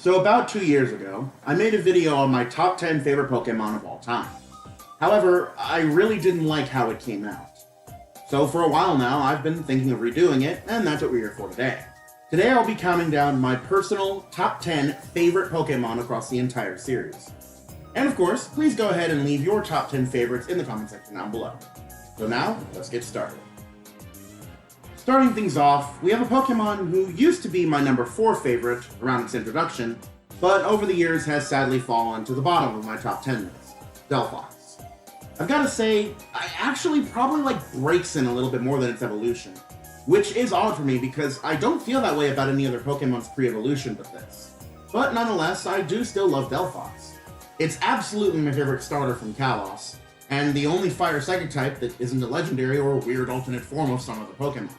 So about 2 years ago, I made a video on my top 10 favorite Pokemon of all time. However, I really didn't like how it came out. So for a while now, I've been thinking of redoing it, and that's what we're here for today. Today I'll be counting down my personal top 10 favorite Pokemon across the entire series. And of course, please go ahead and leave your top 10 favorites in the comment section down below. So now, let's get started. Starting things off, we have a Pokemon who used to be my number 4 favorite around its introduction, but over the years has sadly fallen to the bottom of my top 10 list, Delphox. I've gotta say, I actually probably like Braixen a little bit more than its evolution, which is odd for me because I don't feel that way about any other Pokemon's pre-evolution but this. But nonetheless, I do still love Delphox. It's absolutely my favorite starter from Kalos, and the only fire psychic type that isn't a legendary or a weird alternate form of some other Pokemon.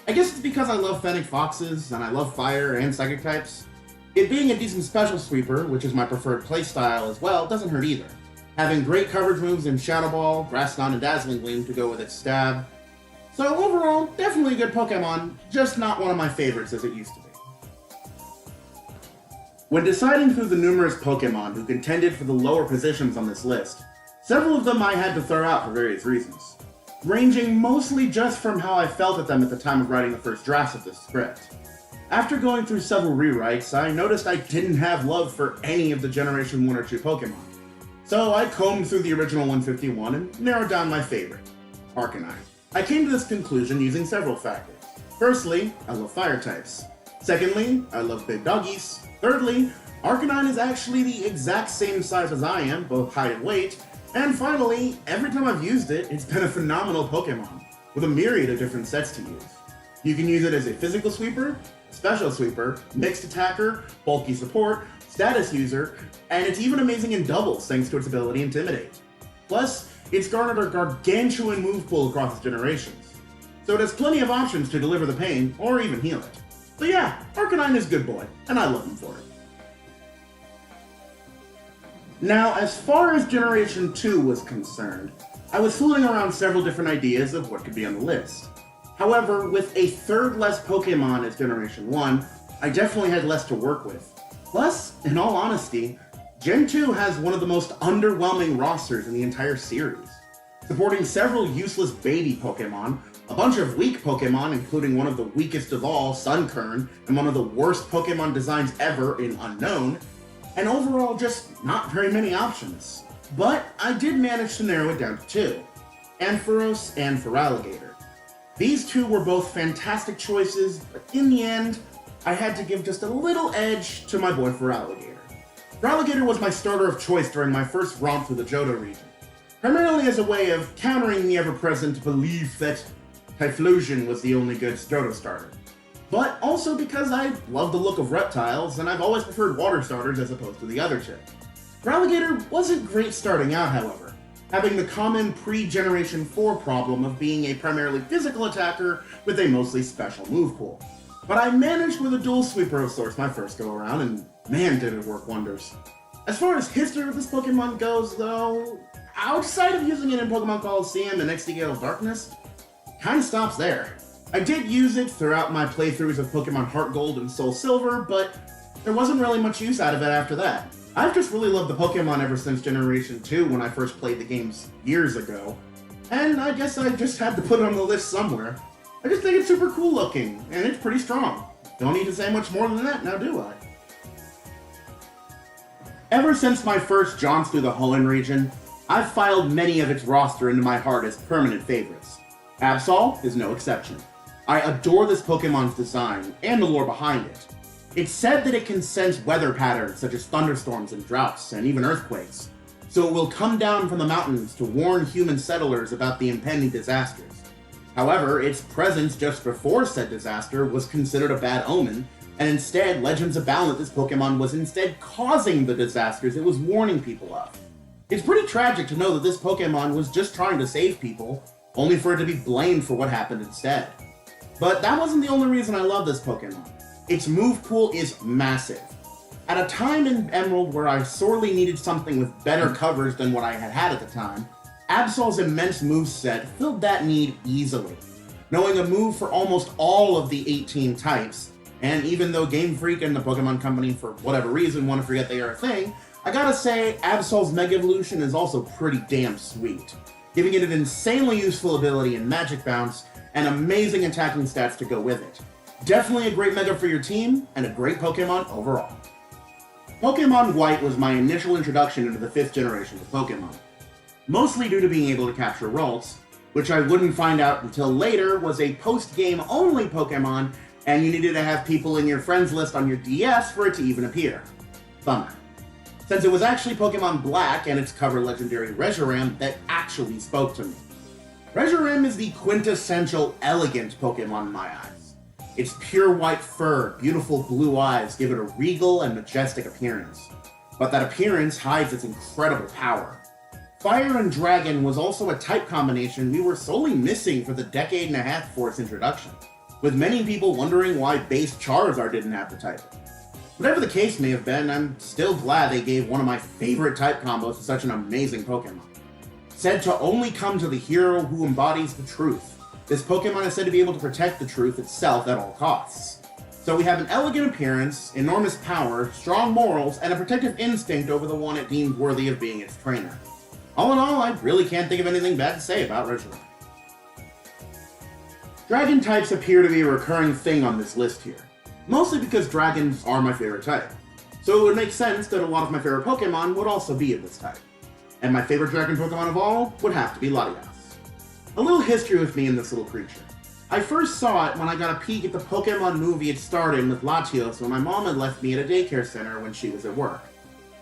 I guess it's because I love Fennec Foxes, and I love fire and psychic types. It being a decent special sweeper, which is my preferred playstyle as well, doesn't hurt either. Having great coverage moves in Shadow Ball, Grass Knot, and Dazzling Gleam to go with its stab. So overall, definitely a good Pokemon, just not one of my favorites as it used to be. When deciding through the numerous Pokemon who contended for the lower positions on this list, several of them I had to throw out for various reasons, ranging mostly just from how I felt at them at the time of writing the first drafts of this script. After going through several rewrites, I noticed I didn't have love for any of the Generation 1 or 2 Pokemon. So I combed through the original 151 and narrowed down my favorite, Arcanine. I came to this conclusion using several factors. Firstly, I love fire types. Secondly, I love big doggies. Thirdly, Arcanine is actually the exact same size as I am, both height and weight. And finally, every time I've used it, it's been a phenomenal Pokemon, with a myriad of different sets to use. You can use it as a physical sweeper, a special sweeper, mixed attacker, bulky support, status user, and it's even amazing in doubles thanks to its ability Intimidate. Plus, it's garnered a gargantuan move pool across its generations, so it has plenty of options to deliver the pain, or even heal it. So yeah, Arcanine is a good boy, and I love him for it. Now, as far as Generation 2 was concerned, I was fooling around several different ideas of what could be on the list. However, with a third less Pokemon as Generation 1, I definitely had less to work with. Plus, in all honesty, Gen 2 has one of the most underwhelming rosters in the entire series, supporting several useless baby Pokemon, a bunch of weak Pokemon including one of the weakest of all, Sunkern, and one of the worst Pokemon designs ever in Unknown, and overall just not very many options. But I did manage to narrow it down to 2, Ampharos and Feraligatr. These two were both fantastic choices, but in the end, I had to give just a little edge to my boy Feraligatr. Feraligatr was my starter of choice during my first romp through the Johto region, primarily as a way of countering the ever-present belief that Typhlosion was the only good Johto starter, but also because I love the look of reptiles, and I've always preferred water starters as opposed to the other two. Feraligatr wasn't great starting out, however, having the common pre-Generation 4 problem of being a primarily physical attacker with a mostly special move pool. But I managed with a dual sweeper of sorts my first go around, and man did it work wonders. As far as history with this Pokemon goes though, outside of using it in Pokemon Colosseum and XD Gale of Darkness, it kinda stops there. I did use it throughout my playthroughs of Pokemon Heart Gold and Soul Silver, but there wasn't really much use out of it after that. I've just really loved the Pokemon ever since Generation 2 when I first played the games years ago, and I guess I just had to put it on the list somewhere. I just think it's super cool looking, and it's pretty strong. Don't need to say much more than that, now do I? Ever since my first jaunts through the Hoenn region, I've filed many of its roster into my heart as permanent favorites. Absol is no exception. I adore this Pokemon's design, and the lore behind it. It's said that it can sense weather patterns such as thunderstorms and droughts, and even earthquakes, so it will come down from the mountains to warn human settlers about the impending disasters. However, its presence just before said disaster was considered a bad omen, and instead legends abound that this Pokemon was instead causing the disasters it was warning people of. It's pretty tragic to know that this Pokemon was just trying to save people, only for it to be blamed for what happened instead. But that wasn't the only reason I love this Pokemon. Its move pool is massive. At a time in Emerald where I sorely needed something with better coverage than what I had at the time, Absol's immense moveset filled that need easily. Knowing a move for almost all of the 18 types, And even though Game Freak and the Pokemon Company, for whatever reason, want to forget they are a thing, I gotta say, Absol's Mega Evolution is also pretty damn sweet, giving it an insanely useful ability in Magic Bounce and amazing attacking stats to go with it. Definitely a great Mega for your team, and a great Pokemon overall. Pokemon White was my initial introduction into the 5th generation of Pokemon, mostly due to being able to capture Ralts, which I wouldn't find out until later was a post-game only Pokemon, and you needed to have people in your friends list on your DS for it to even appear. Bummer. Since it was actually Pokemon Black and its cover legendary Reshiram that actually spoke to me. Reshiram is the quintessential elegant Pokemon in my eyes. Its pure white fur, beautiful blue eyes give it a regal and majestic appearance. But that appearance hides its incredible power. Fire and Dragon was also a type combination we were solely missing for the decade and a half before its introduction, with many people wondering why base Charizard didn't have the type. Whatever the case may have been, I'm still glad they gave one of my favorite type combos to such an amazing Pokemon. Said to only come to the hero who embodies the truth, this Pokemon is said to be able to protect the truth itself at all costs. So we have an elegant appearance, enormous power, strong morals, and a protective instinct over the one it deemed worthy of being its trainer. All in all, I really can't think of anything bad to say about Reshiram. Dragon types appear to be a recurring thing on this list here, mostly because dragons are my favorite type, so it would make sense that a lot of my favorite Pokemon would also be of this type. And my favorite dragon Pokemon of all would have to be Latios. A little history with me and this little creature. I first saw it when I got a peek at the Pokemon movie it starred in with Latios when my mom had left me at a daycare center when she was at work.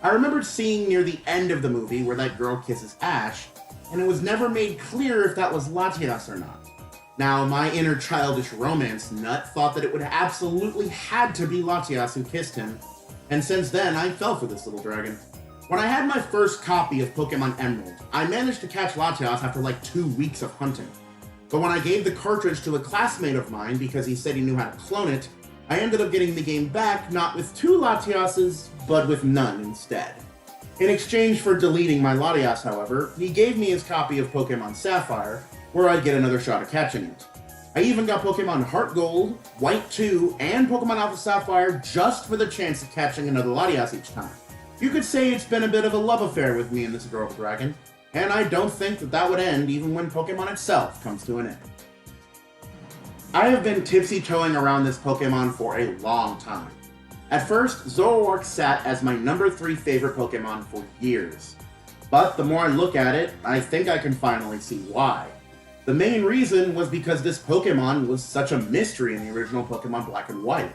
I remembered seeing near the end of the movie where that girl kisses Ash, and it was never made clear if that was Latios or not. Now, my inner childish romance nut thought that it would absolutely had to be Latios who kissed him, and since then I fell for this little dragon. When I had my first copy of Pokemon Emerald, I managed to catch Latios after like 2 weeks of hunting. But when I gave the cartridge to a classmate of mine because he said he knew how to clone it, I ended up getting the game back not with 2 Latioses, but with none instead. In exchange for deleting my Latios, however, he gave me his copy of Pokemon Sapphire, where I'd get another shot at catching it. I even got Pokemon Heart Gold, White 2, and Pokemon Alpha Sapphire just for the chance of catching another Latios each time. You could say it's been a bit of a love affair with me and this adorable dragon, and I don't think that would end even when Pokemon itself comes to an end. I have been tipsy-toeing around this Pokemon for a long time. At first, Zoroark sat as my number 3 favorite Pokemon for years. But the more I look at it, I think I can finally see why. The main reason was because this Pokemon was such a mystery in the original Pokemon Black and White.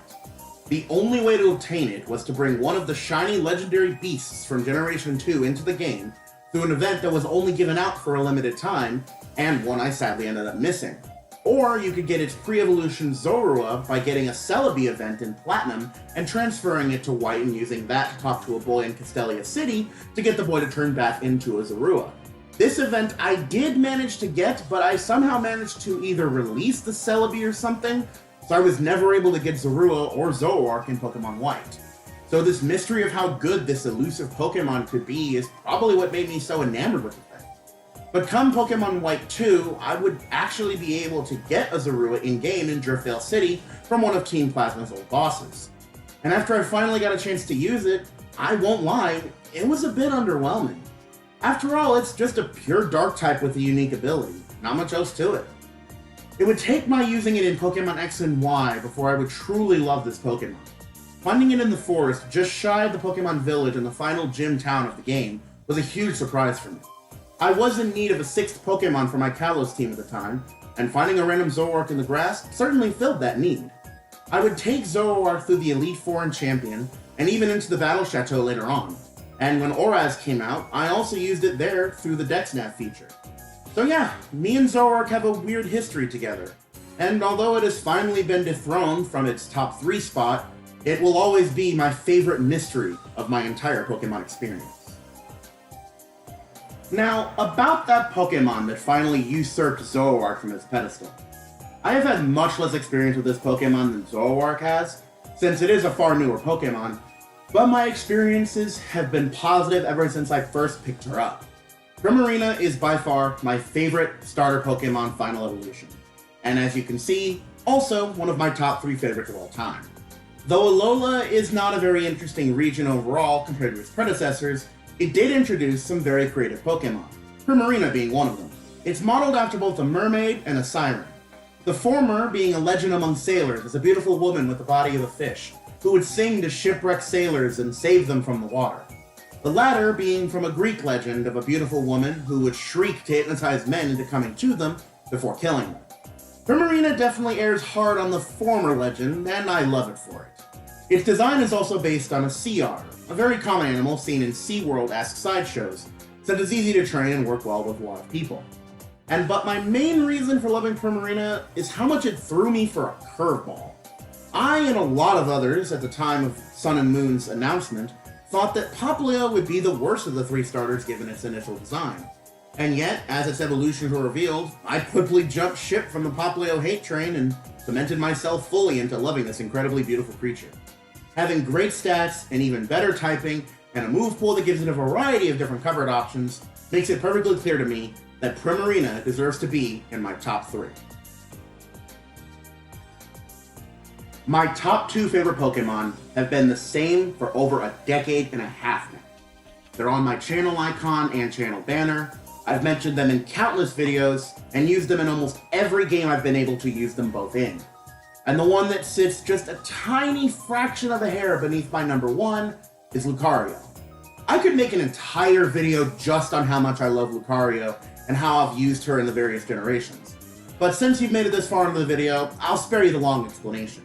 The only way to obtain it was to bring one of the shiny legendary beasts from Generation 2 into the game through an event that was only given out for a limited time, and one I sadly ended up missing. Or you could get its pre-evolution Zorua by getting a Celebi event in Platinum and transferring it to White and using that to talk to a boy in Castelia City to get the boy to turn back into a Zorua. This event I did manage to get, but I somehow managed to either release the Celebi or something, so I was never able to get Zorua or Zoroark in Pokemon White. So this mystery of how good this elusive Pokemon could be is probably what made me so enamored with the thing. But come Pokemon White 2, I would actually be able to get a Zorua in-game in Driftveil City from one of Team Plasma's old bosses. And after I finally got a chance to use it, I won't lie, it was a bit underwhelming. After all, it's just a pure Dark type with a unique ability, not much else to it. It would take my using it in Pokemon X and Y before I would truly love this Pokemon. Finding it in the forest just shy of the Pokemon Village in the final gym town of the game was a huge surprise for me. I was in need of a 6th Pokemon for my Kalos team at the time, and finding a random Zoroark in the grass certainly filled that need. I would take Zoroark through the Elite Four and Champion, and even into the Battle Chateau later on, and when Oraz came out, I also used it there through the DexNav feature. So yeah, me and Zoroark have a weird history together, and although it has finally been dethroned from its top 3 spot, it will always be my favorite mystery of my entire Pokemon experience. Now, about that Pokemon that finally usurped Zoroark from its pedestal. I have had much less experience with this Pokemon than Zoroark has, since it is a far newer Pokemon, but my experiences have been positive ever since I first picked her up. Marina is by far my favorite starter Pokemon Final Evolution, and as you can see, also one of my top 3 favorites of all time. Though Alola is not a very interesting region overall compared to its predecessors, it did introduce some very creative Pokemon, Marina being one of them. It's modeled after both a mermaid and a siren. The former being a legend among sailors as a beautiful woman with the body of a fish, who would sing to shipwrecked sailors and save them from the water. The latter being from a Greek legend of a beautiful woman who would shriek to hypnotize men into coming to them before killing them. Marina definitely airs hard on the former legend, and I love it for it. Its design is also based on a sea otter, a very common animal seen in SeaWorld-esque sideshows, since it's easy to train and work well with a lot of people. But my main reason for loving Marina is how much it threw me for a curveball. I and a lot of others at the time of Sun and Moon's announcement thought that Popplio would be the worst of the three starters given its initial design. And yet, as its evolutions were revealed, I quickly jumped ship from the Popplio hate train and cemented myself fully into loving this incredibly beautiful creature. Having great stats, and even better typing, and a move pool that gives it a variety of different covered options makes it perfectly clear to me that Primarina deserves to be in my top 3. My top 2 favorite Pokemon have been the same for over a decade and a half now. They're on my channel icon and channel banner. I've mentioned them in countless videos and used them in almost every game I've been able to use them both in. And the one that sits just a tiny fraction of a hair beneath my number 1 is Lucario. I could make an entire video just on how much I love Lucario and how I've used her in the various generations. But since you've made it this far into the video, I'll spare you the long explanation.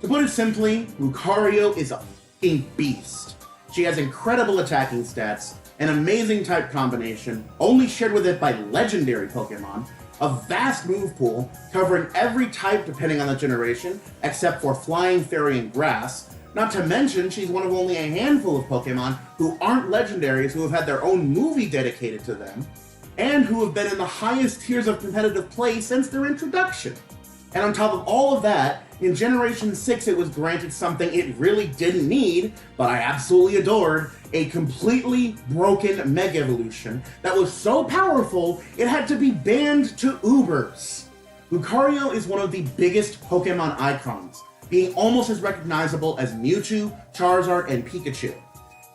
To put it simply, Lucario is a fucking beast. She has incredible attacking stats, an amazing type combination, only shared with it by legendary Pokemon, a vast move pool covering every type depending on the generation, except for Flying, Fairy, and Grass. Not to mention, she's one of only a handful of Pokemon who aren't legendaries who have had their own movie dedicated to them, and who have been in the highest tiers of competitive play since their introduction. And on top of all of that, in Generation 6 it was granted something it really didn't need, but I absolutely adored, a completely broken Mega Evolution that was so powerful it had to be banned to Ubers. Lucario is one of the biggest Pokemon icons, being almost as recognizable as Mewtwo, Charizard, and Pikachu.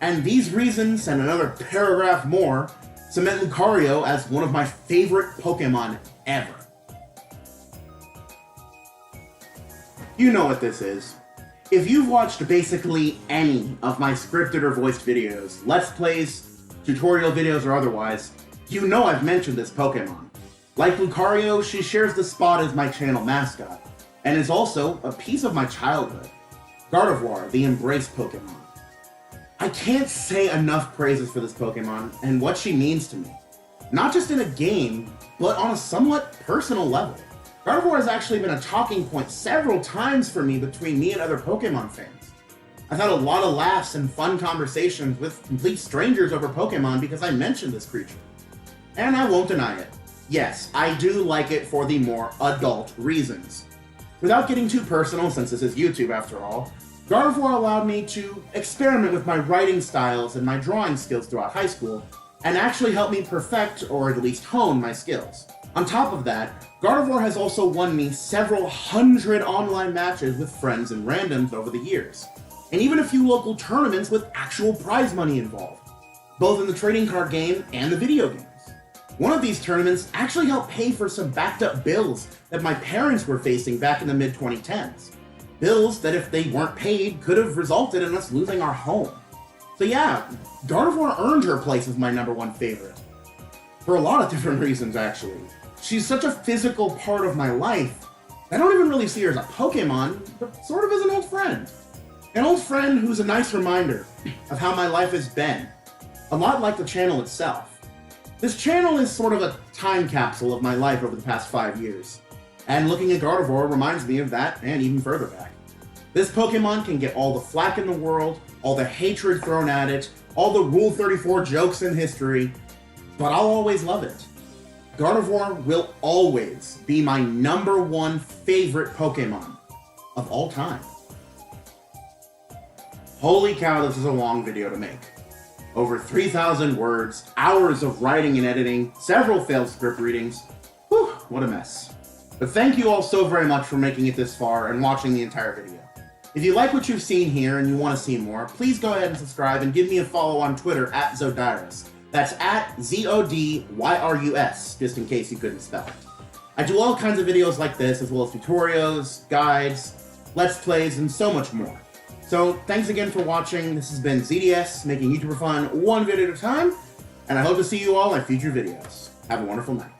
And these reasons, and another paragraph more, cement Lucario as one of my favorite Pokemon ever. You know what this is. If you've watched basically any of my scripted or voiced videos, Let's Plays, tutorial videos, or otherwise, you know I've mentioned this Pokemon. Like Lucario, she shares the spot as my channel mascot, and is also a piece of my childhood. Gardevoir, the embraced Pokemon. I can't say enough praises for this Pokemon and what she means to me. Not just in a game, but on a somewhat personal level. Gardevoir has actually been a talking point several times for me between me and other Pokemon fans. I've had a lot of laughs and fun conversations with complete strangers over Pokemon because I mentioned this creature. And I won't deny it. Yes, I do like it for the more adult reasons. Without getting too personal, since this is YouTube after all, Gardevoir allowed me to experiment with my writing styles and my drawing skills throughout high school, and actually helped me perfect, or at least hone, my skills. On top of that, Gardevoir has also won me several hundred online matches with friends and randoms over the years, and even a few local tournaments with actual prize money involved, both in the trading card game and the video games. One of these tournaments actually helped pay for some backed up bills that my parents were facing back in the mid-2010s. Bills that if they weren't paid could have resulted in us losing our home. So yeah, Gardevoir earned her place as my number 1 favorite. For a lot of different reasons, actually. She's such a physical part of my life. I don't even really see her as a Pokemon, but sort of as an old friend. An old friend who's a nice reminder of how my life has been. A lot like the channel itself. This channel is sort of a time capsule of my life over the past 5 years. And looking at Gardevoir reminds me of that and even further back. This Pokemon can get all the flack in the world, all the hatred thrown at it, all the Rule 34 jokes in history, but I'll always love it. Gardevoir will always be my number 1 favorite Pokemon of all time. Holy cow, this is a long video to make. Over 3,000 words, hours of writing and editing, several failed script readings. Whew, what a mess. But thank you all so very much for making it this far and watching the entire video. If you like what you've seen here and you want to see more, please go ahead and subscribe and give me a follow on Twitter at Zodyrus. That's at Zodyrus, just in case you couldn't spell it. I do all kinds of videos like this, as well as tutorials, guides, let's plays, and so much more. So thanks again for watching. This has been ZDS, making YouTuber fun one video at a time, and I hope to see you all in future videos. Have a wonderful night.